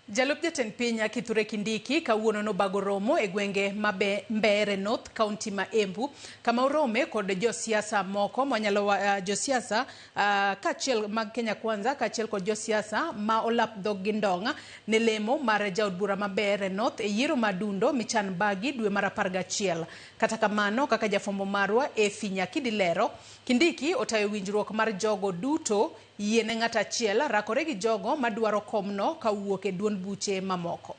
Jalup jatend piny Kithure Kindiki kawuono nobago romo e gwenge Mbeere North County ma Embu kama orome kod josiasa moko manyalo josiasa kachiel mag Kenya Kwanza kachiel kod josiasa ma olap dhog gi ndonga ne lemo mar jaod bura ma Mbeere North e yiero madundo michan bagi dwe mar 11. Kata kamano kaka jafombo marwa Nyakidi lero, Kindiki otayo winjruok mar jogo duto yiene ng'ata achiel rakore gi jogo madwaro komno kawuok e duond buche mamoko.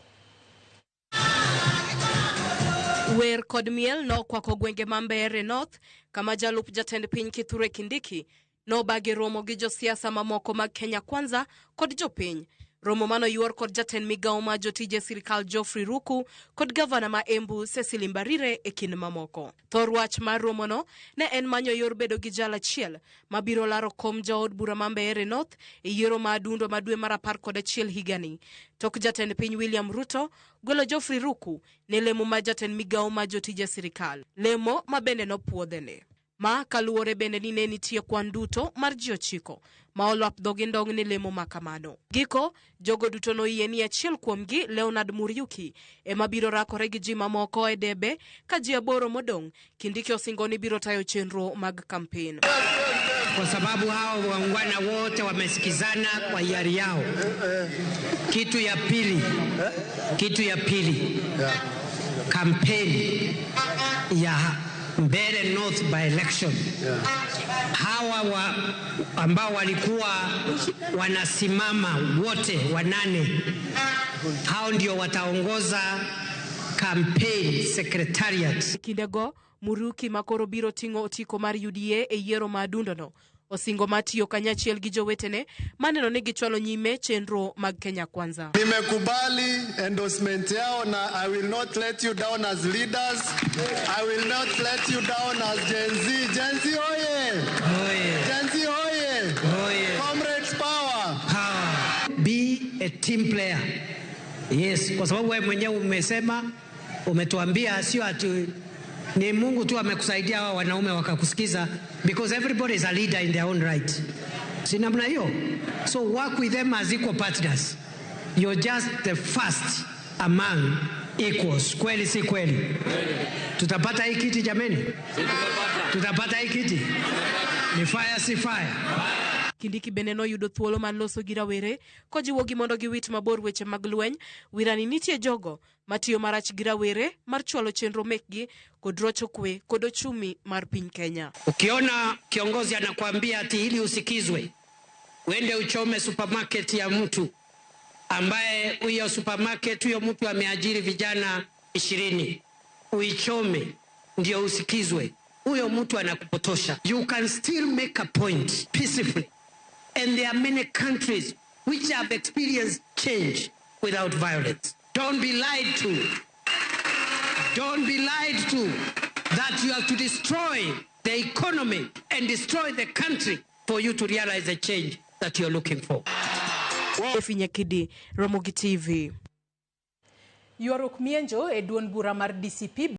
Wer kod miel no kwako gwenge ma Mbeere North kama jalup jatend piny Kithure Kindiki no bagi romo gi josiasa mamoko mag Kenya Kwanza kod jopiny. Romo mano yuor kod jatend migao ma jotije sirkal Geoffrey Ruku kod gavana ma Embu Cecily Mbarire e kin mamoko. Thor wach mar romo no ne en manyo yor bedo gi jal achiel mabiro laro kom jaod bura ma Mbeere North e yiero madundo ma dwe mar 11 higani. Tok jatend piny William Ruto golo Geoffrey Ruku ne lemo ma jatend migao ma jotije sirkal. Lemo ma bende no puodhene. Ma kaluore bende ni ne nitie kwan duto mar ji 9 ma olap dhog ndong ne lemo makamano. Giko, jogo duto no yie ni achiel kuomgi Leonard Muriuki ema biro rakore gi ji mamoko e debe ka ji 8 modong. Kindiki osingo ni biro tayo chenro mag campaign. Kwa sababu hao waungwana wote wamesikizana kwa hiari yao. Kitu ya pili campaign ya Mbeere North by election. Hawa ambao walikuwa wanasimama wote 8, hao ndio wataongoza campaign secretariat. Kindego Muriuki makoro biro tingo otiko mar UDA e yiero madundo no osingo matiyo kanyachiel gi jowetene maneno ni gichwalo nyime chenro mag Kenya Kwanza. Nimekubali endorsement yao na I will not let you down as leaders. I will not let you down as Gen Z. Gen Z oye! Gen Z oye! Comrades power! Be a team player. Yes, kwa sababu wewe mwenyewe umesema, umetuambia sio ati ni Mungu tu amekusaidia hao wanaume wakakusikiza, because everybody is a leader in their own right. Si namna hiyo. So work with them as equal partners. You're just the first among equals. Kweli si kweli? Tutapata hii kiti jameni? Tutapata hii kiti? Ni fire si fire? Kindiki beneno yudo thuolo mar loso gi rawere ko jiwo gi mondo giwit mabor weche mag lweny. Wirani nitie jogo matiyo marach gi rawere mar chwalo chenro mekgi kod rocho kwe kod ochumi mar piny Kenya. Ukiona kiongozi anakuambia ati ili usikizwe, uende uchome supermarket ya mtu ambaye huyo supermarket huyo mtu ameajiri vijana 20, uichome ndio usikizwe, huyo mtu anakupotosha. You can still make a point peacefully. And there are many countries which have experienced change without violence. Don't be lied to. Don't be lied to that you have to destroy the economy and destroy the country for you to realize the change that you're looking for. Nyakidi, Ramogi TV. Yuaruk mienjo e duond bura mar DCP